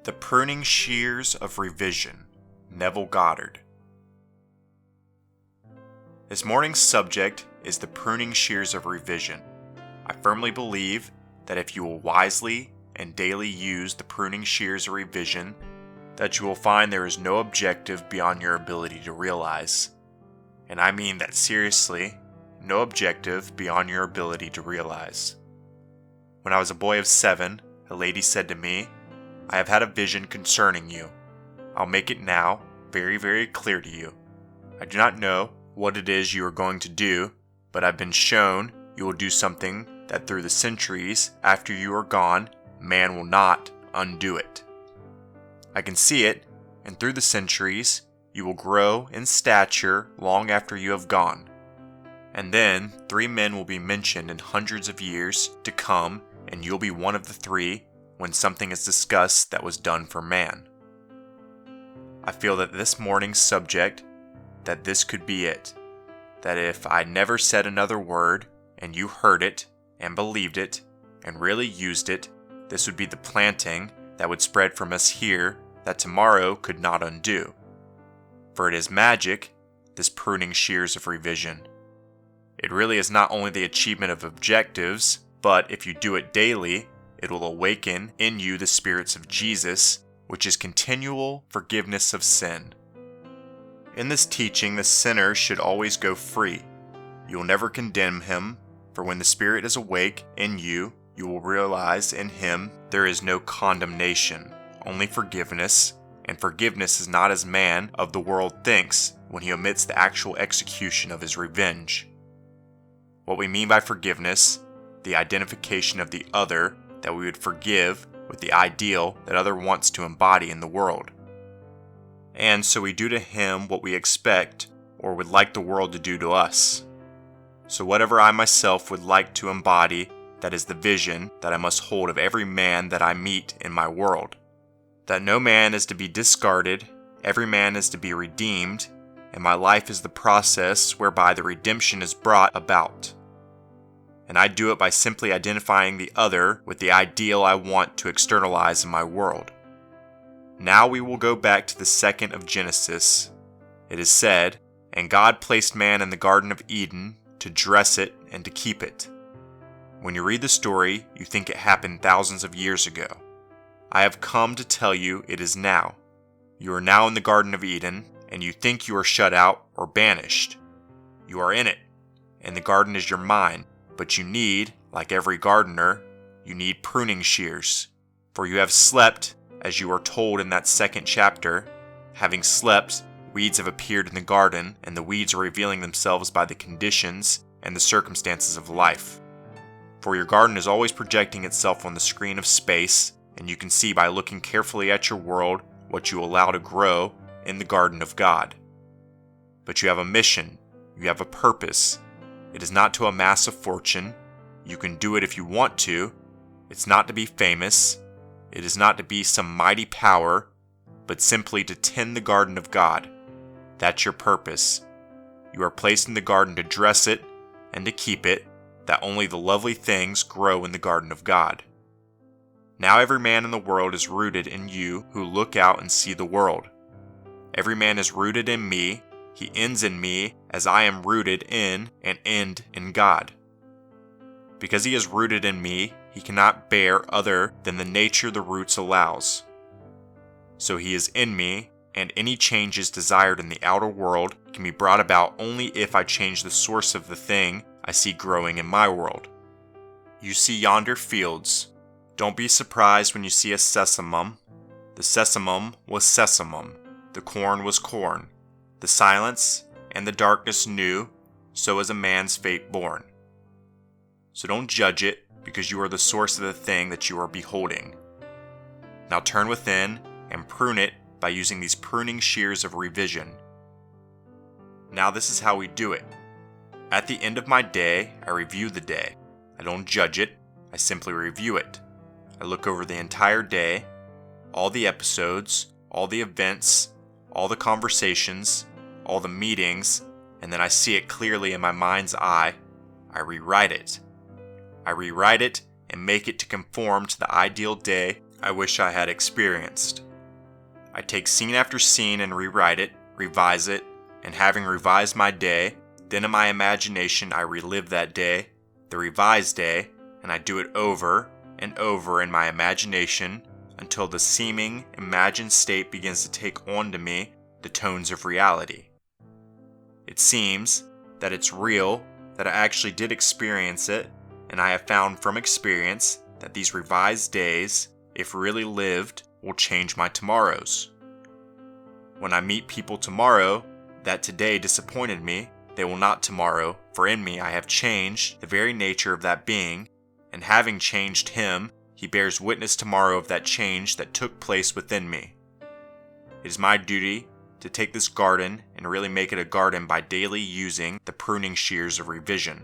The Pruning Shears of Revision, Neville Goddard. This morning's subject is the pruning shears of revision. I firmly believe that if you will wisely and daily use the pruning shears of revision, that you will find there is no objective beyond your ability to realize. And I mean that seriously, no objective beyond your ability to realize. When I was a boy of 7, a lady said to me, "I have had a vision concerning you. I'll make it now very, very clear to you. I do not know what it is you are going to do, but I've been shown you will do something that through the centuries after you are gone, man will not undo it. I can see it, and through the centuries, you will grow in stature long after you have gone. And then 3 men will be mentioned in hundreds of years to come, and you'll be one of the 3 when something is discussed that was done for man." I feel that this morning's subject, that this could be it. That if I never said another word, and you heard it, and believed it, and really used it, this would be the planting that would spread from us here that tomorrow could not undo. For it is magic, this pruning shears of revision. It really is not only the achievement of objectives, but if you do it daily, it will awaken in you the spirits of Jesus, which is continual forgiveness of sin. In this teaching, the sinner should always go free. You will never condemn him, for when the Spirit is awake in you, you will realize in him there is no condemnation, only forgiveness, and forgiveness is not as man of the world thinks when he omits the actual execution of his revenge. What we mean by forgiveness, the identification of the other, that we would forgive with the ideal that other wants to embody in the world. And so we do to him what we expect or would like the world to do to us. So whatever I myself would like to embody, that is the vision that I must hold of every man that I meet in my world. That no man is to be discarded, every man is to be redeemed, and my life is the process whereby the redemption is brought about. And I do it by simply identifying the other with the ideal I want to externalize in my world. Now we will go back to the 2nd of Genesis. It is said, "And God placed man in the Garden of Eden to dress it and to keep it." When you read the story, you think it happened thousands of years ago. I have come to tell you it is now. You are now in the Garden of Eden, and you think you are shut out or banished. You are in it, and the garden is your mind. But you need, like every gardener, you need pruning shears. For you have slept, as you are told in that 2nd chapter. Having slept, weeds have appeared in the garden, and the weeds are revealing themselves by the conditions and the circumstances of life. For your garden is always projecting itself on the screen of space, and you can see by looking carefully at your world what you allow to grow in the garden of God. But you have a mission, you have a purpose. It is not to amass a fortune. You can do it if you want to. It's not to be famous. It is not to be some mighty power, but simply to tend the garden of God. That's your purpose. You are placed in the garden to dress it and to keep it, that only the lovely things grow in the garden of God. Now every man in the world is rooted in you who look out and see the world. Every man is rooted in me. He ends in me as I am rooted in and end in God. Because he is rooted in me, he cannot bear other than the nature the roots allows. So he is in me, and any changes desired in the outer world can be brought about only if I change the source of the thing I see growing in my world. You see yonder fields. Don't be surprised when you see a sesamum. The sesamum was sesamum. The corn was corn. The silence and the darkness knew, so is a man's fate born. So don't judge it, because you are the source of the thing that you are beholding. Now turn within and prune it by using these pruning shears of revision. Now this is how we do it. At the end of my day, I review the day. I don't judge it, I simply review it. I look over the entire day, all the episodes, all the events, all the conversations, all the meetings, and then I see it clearly in my mind's eye. I rewrite it. I rewrite it and make it to conform to the ideal day I wish I had experienced. I take scene after scene and rewrite it, revise it, and having revised my day, then in my imagination I relive that day, the revised day, and I do it over and over in my imagination until the seeming imagined state begins to take on to me the tones of reality. It seems that it's real, that I actually did experience it, and I have found from experience that these revised days, if really lived, will change my tomorrows. When I meet people tomorrow that today disappointed me, they will not tomorrow, for in me I have changed the very nature of that being, and having changed him, he bears witness tomorrow of that change that took place within me. It is my duty to take this garden and really make it a garden by daily using the pruning shears of revision.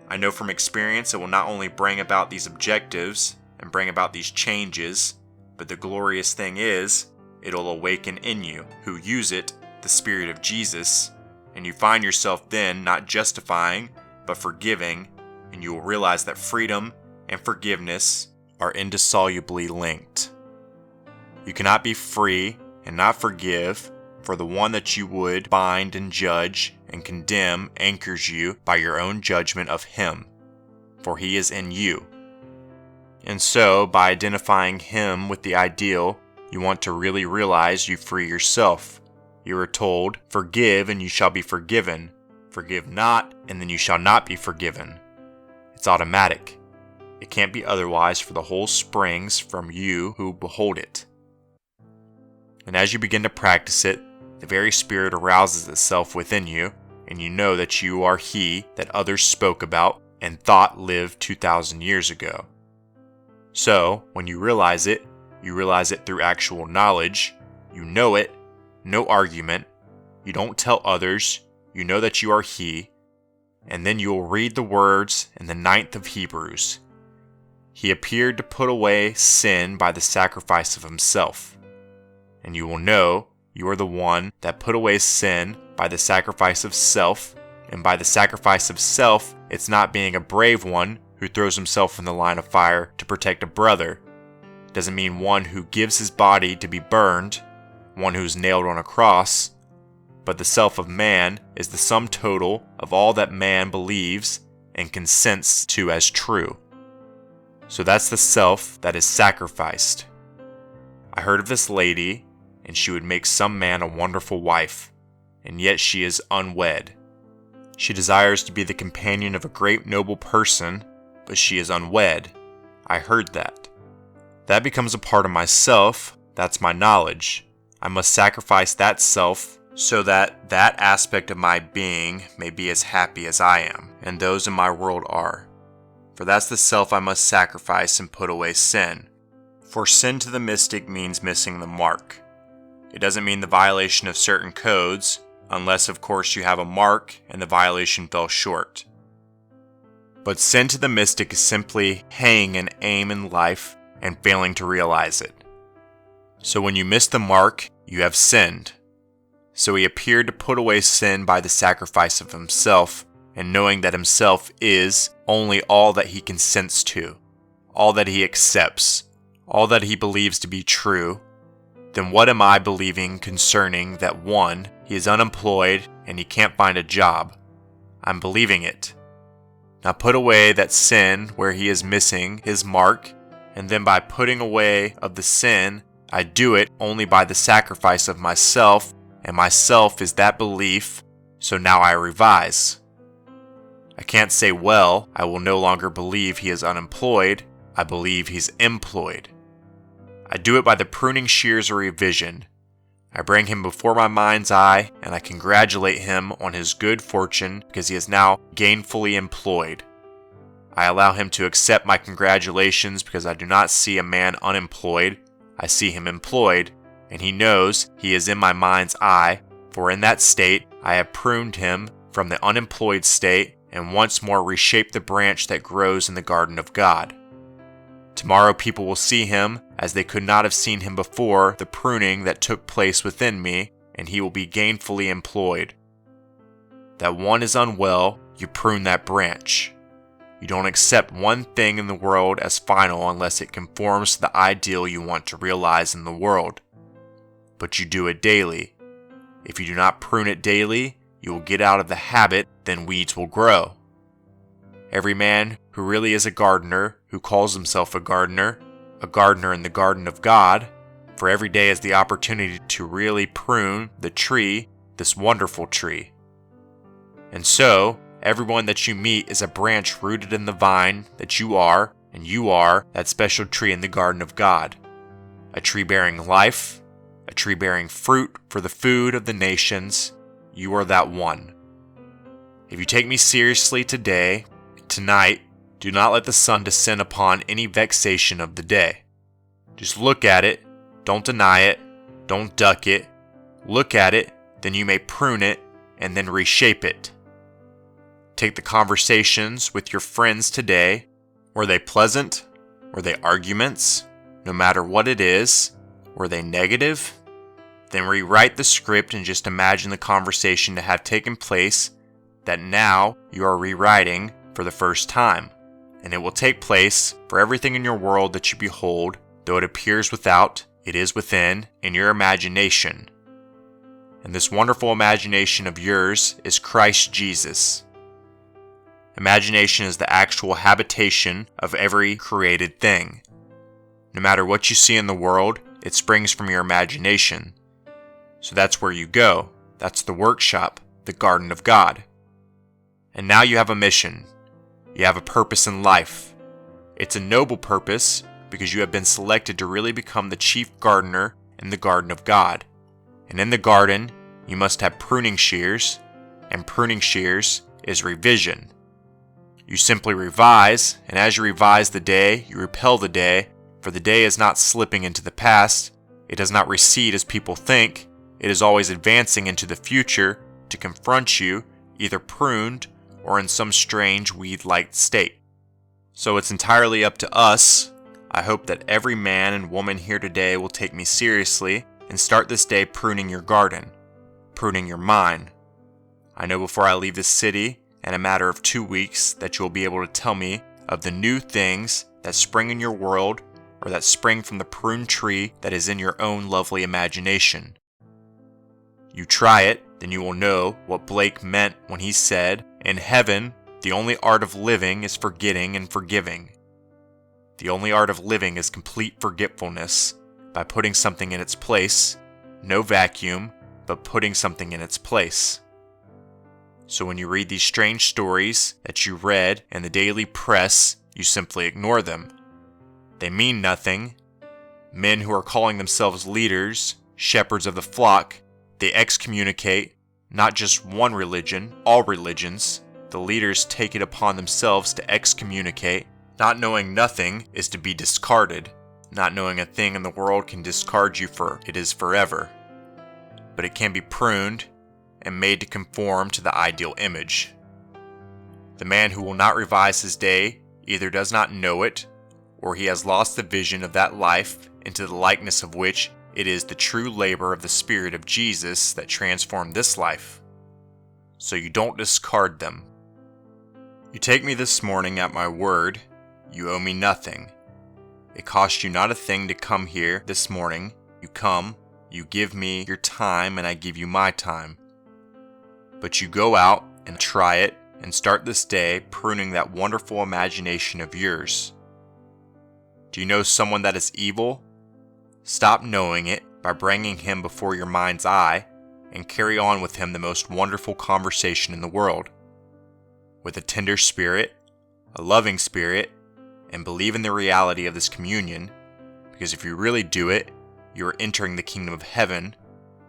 I know from experience it will not only bring about these objectives and bring about these changes, but the glorious thing is, it'll awaken in you, who use it, the Spirit of Jesus, and you find yourself then not justifying, but forgiving, and you will realize that freedom and forgiveness are indissolubly linked. You cannot be free and not forgive, for the one that you would bind and judge and condemn anchors you by your own judgment of him, for he is in you. And so, by identifying him with the ideal, you want to really realize you free yourself. You are told, forgive and you shall be forgiven. Forgive not, and then you shall not be forgiven. It's automatic. It can't be otherwise, for the whole springs from you who behold it. And as you begin to practice it, the very Spirit arouses itself within you, and you know that you are he that others spoke about and thought lived 2,000 years ago. So, when you realize it through actual knowledge. You know it, no argument. You don't tell others. You know that you are he. And then you will read the words in the 9th of Hebrews. He appeared to put away sin by the sacrifice of himself. And you will know you are the one that put away sin by the sacrifice of self. And by the sacrifice of self, it's not being a brave one who throws himself in the line of fire to protect a brother. It doesn't mean one who gives his body to be burned, one who's nailed on a cross, but the self of man is the sum total of all that man believes and consents to as true. So that's the self that is sacrificed. I heard of this lady, and she would make some man a wonderful wife, and yet she is unwed. She desires to be the companion of a great noble person, but she is unwed. I heard that. That becomes a part of myself. That's my knowledge. I must sacrifice that self so that that aspect of my being may be as happy as I am, and those in my world are. For that's the self I must sacrifice and put away sin. For sin to the mystic means missing the mark. It doesn't mean the violation of certain codes, unless of course you have a mark and the violation fell short. But sin to the mystic is simply haying an aim in life and failing to realize it. So when you miss the mark, you have sinned. So he appeared to put away sin by the sacrifice of himself, and knowing that himself is only all that he consents to, all that he accepts, all that he believes to be true, then what am I believing concerning that one, he is unemployed and he can't find a job? I'm believing it. Now put away that sin where he is missing his mark, and then by putting away of the sin, I do it only by the sacrifice of myself, and myself is that belief, so now I revise. I can't say, well, I will no longer believe he is unemployed, I believe he's employed. I do it by the pruning shears of revision. I bring him before my mind's eye, and I congratulate him on his good fortune because he is now gainfully employed. I allow him to accept my congratulations because I do not see a man unemployed, I see him employed, and he knows he is in my mind's eye, for in that state I have pruned him from the unemployed state and once more reshaped the branch that grows in the garden of God. Tomorrow people will see him as they could not have seen him before the pruning that took place within me, and he will be gainfully employed. That one is unwell, you prune that branch. You don't accept one thing in the world as final unless it conforms to the ideal you want to realize in the world. But you do it daily. If you do not prune it daily, you will get out of the habit, then weeds will grow. Every man who really is a gardener, who calls himself a gardener in the garden of God, for every day is the opportunity to really prune the tree, this wonderful tree. And so, everyone that you meet is a branch rooted in the vine that you are, and you are that special tree in the garden of God. A tree bearing life, a tree bearing fruit for the food of the nations. You are that one. If you take me seriously today, tonight, do not let the sun descend upon any vexation of the day. Just look at it, don't deny it, don't duck it. Look at it, then you may prune it, and then reshape it. Take the conversations with your friends today. Were they pleasant? Were they arguments? No matter what it is, were they negative? Then rewrite the script and just imagine the conversation to have taken place that now you are rewriting for the first time. And it will take place for everything in your world that you behold, though it appears without, it is within, in your imagination. And this wonderful imagination of yours is Christ Jesus. Imagination is the actual habitation of every created thing. No matter what you see in the world, it springs from your imagination. So that's where you go. That's the workshop, the garden of God. And now you have a mission. You have a purpose in life. It's a noble purpose because you have been selected to really become the chief gardener in the garden of God. And in the garden, you must have pruning shears, and pruning shears is revision. You simply revise, and as you revise the day, you repel the day, for the day is not slipping into the past. It does not recede as people think. It is always advancing into the future to confront you, either pruned or in some strange weed-like state. So it's entirely up to us. I hope that every man and woman here today will take me seriously and start this day pruning your garden, pruning your mind. I know before I leave this city, in a matter of 2 weeks, that you will be able to tell me of the new things that spring in your world or that spring from the pruned tree that is in your own lovely imagination. You try it, then you will know what Blake meant when he said, "In heaven, the only art of living is forgetting and forgiving." The only art of living is complete forgetfulness, by putting something in its place, no vacuum, but putting something in its place. So when you read these strange stories that you read in the daily press, you simply ignore them. They mean nothing. Men who are calling themselves leaders, shepherds of the flock, they excommunicate not just one religion, all religions. The leaders take it upon themselves to excommunicate. Not knowing nothing is to be discarded. Not knowing a thing in the world can discard you, for it is forever. But it can be pruned and made to conform to the ideal image. The man who will not revise his day either does not know it, or he has lost the vision of that life into the likeness of which it is the true labor of the Spirit of Jesus that transformed this life. So you don't discard them. You take me this morning at my word. You owe me nothing. It cost you not a thing to come here this morning. You come, you give me your time, and I give you my time. But you go out and try it and start this day pruning that wonderful imagination of yours. Do you know someone that is evil? Stop knowing it by bringing him before your mind's eye and carry on with him the most wonderful conversation in the world. With a tender spirit, a loving spirit, and believe in the reality of this communion, because if you really do it, you are entering the kingdom of heaven,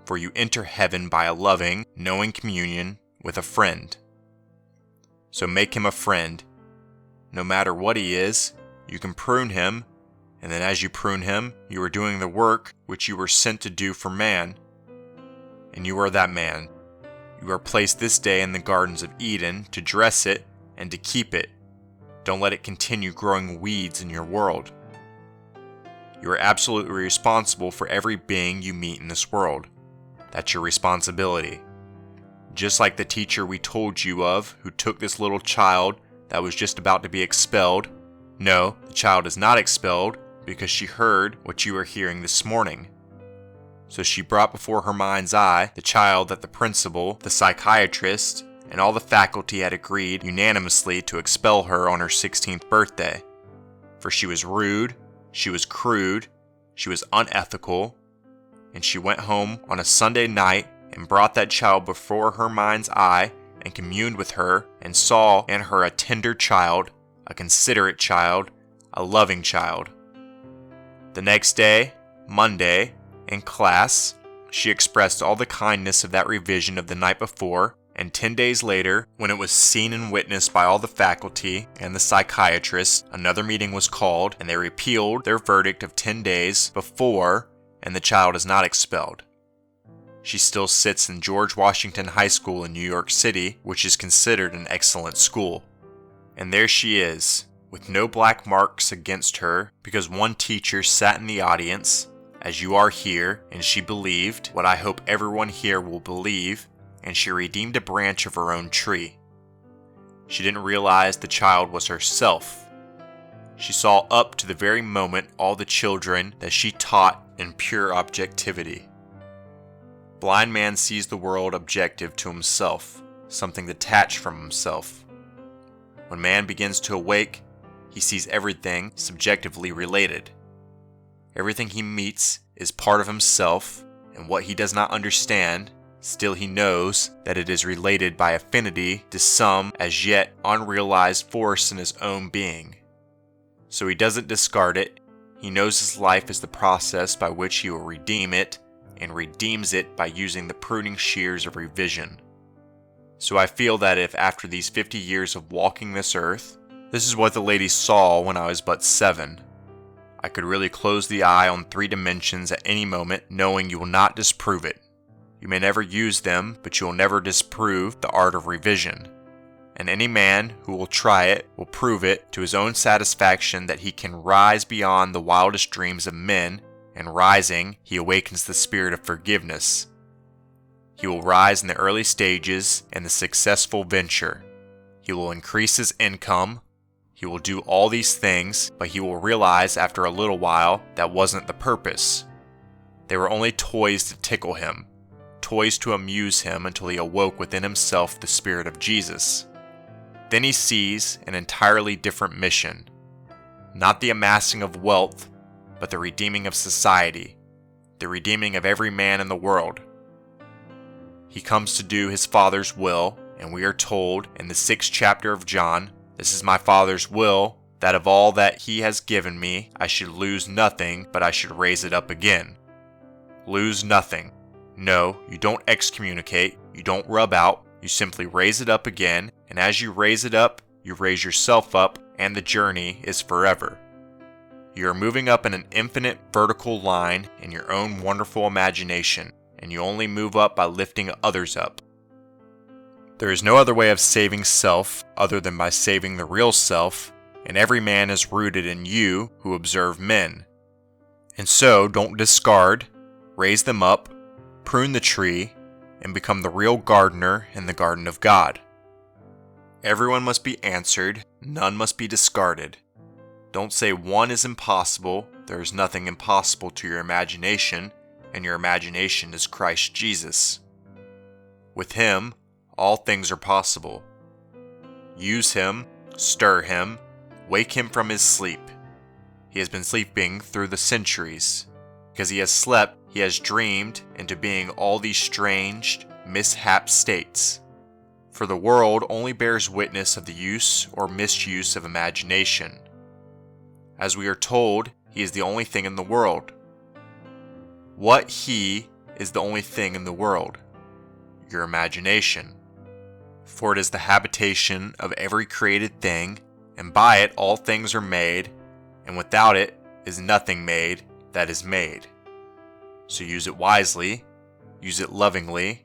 for you enter heaven by a loving, knowing communion with a friend. So make him a friend. No matter what he is, you can prune him, and then as you prune him, you are doing the work which you were sent to do for man. And you are that man. You are placed this day in the gardens of Eden to dress it and to keep it. Don't let it continue growing weeds in your world. You are absolutely responsible for every being you meet in this world. That's your responsibility. Just like the teacher we told you of who took this little child that was just about to be expelled. No, the child is not expelled because she heard what you are hearing this morning. So she brought before her mind's eye the child that the principal, the psychiatrist, and all the faculty had agreed unanimously to expel her on her 16th birthday. For she was rude, she was crude, she was unethical, and she went home on a Sunday night and brought that child before her mind's eye and communed with her and saw in her a tender child, a considerate child, a loving child. The next day, Monday, in class, she expressed all the kindness of that revision of the night before, and 10 days later, when it was seen and witnessed by all the faculty and the psychiatrist, another meeting was called and they repealed their verdict of 10 days before, and the child is not expelled. She still sits in George Washington High School in New York City, which is considered an excellent school. And there she is, with no black marks against her, because one teacher sat in the audience, as you are here, and she believed what I hope everyone here will believe, and she redeemed a branch of her own tree. She didn't realize the child was herself. She saw up to the very moment all the children that she taught in pure objectivity. Blind man sees the world objective to himself, something detached from himself. When man begins to awake, he sees everything subjectively related. Everything he meets is part of himself, and what he does not understand, still he knows that it is related by affinity to some as yet unrealized force in his own being. So he doesn't discard it. He knows his life is the process by which he will redeem it, and redeems it by using the pruning shears of revision. So I feel that if after these 50 years of walking this earth, this is what the lady saw when I was but 7, I could really close the eye on 3 dimensions at any moment, knowing you will not disprove it. You may never use them, but you will never disprove the art of revision. And any man who will try it will prove it to his own satisfaction that he can rise beyond the wildest dreams of men, and rising, he awakens the spirit of forgiveness. He will rise in the early stages and the successful venture. He will increase his income. He will do all these things, but he will realize after a little while that wasn't the purpose. They were only toys to tickle him, toys to amuse him until he awoke within himself the spirit of Jesus. Then he sees an entirely different mission. Not the amassing of wealth, but the redeeming of society, the redeeming of every man in the world. He comes to do his Father's will, and we are told in the 6th chapter of John, "This is my Father's will, that of all that he has given me, I should lose nothing, but I should raise it up again." Lose nothing. No, you don't excommunicate, you don't rub out, you simply raise it up again, and as you raise it up, you raise yourself up, and the journey is forever. You are moving up in an infinite vertical line in your own wonderful imagination, and you only move up by lifting others up. There is no other way of saving self other than by saving the real self, and every man is rooted in you who observe men. And so don't discard, raise them up, prune the tree, and become the real gardener in the garden of God. Everyone must be answered, none must be discarded. Don't say one is impossible. There is nothing impossible to your imagination, and your imagination is Christ Jesus. With him, all things are possible. Use him, stir him, wake him from his sleep. He has been sleeping through the centuries. Because he has slept, he has dreamed into being all these strange, mishap states. For the world only bears witness of the use or misuse of imagination. As we are told, he is the only thing in the world. What he is the only thing in the world? Your imagination. For it is the habitation of every created thing, and by it all things are made, and without it is nothing made that is made. So use it wisely, use it lovingly,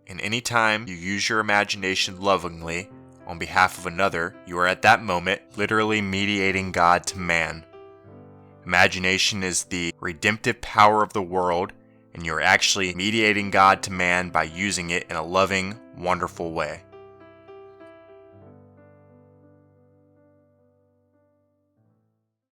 and any time you use your imagination lovingly on behalf of another, you are at that moment literally mediating God to man. Imagination is the redemptive power of the world, and you are actually mediating God to man by using it in a loving, wonderful way.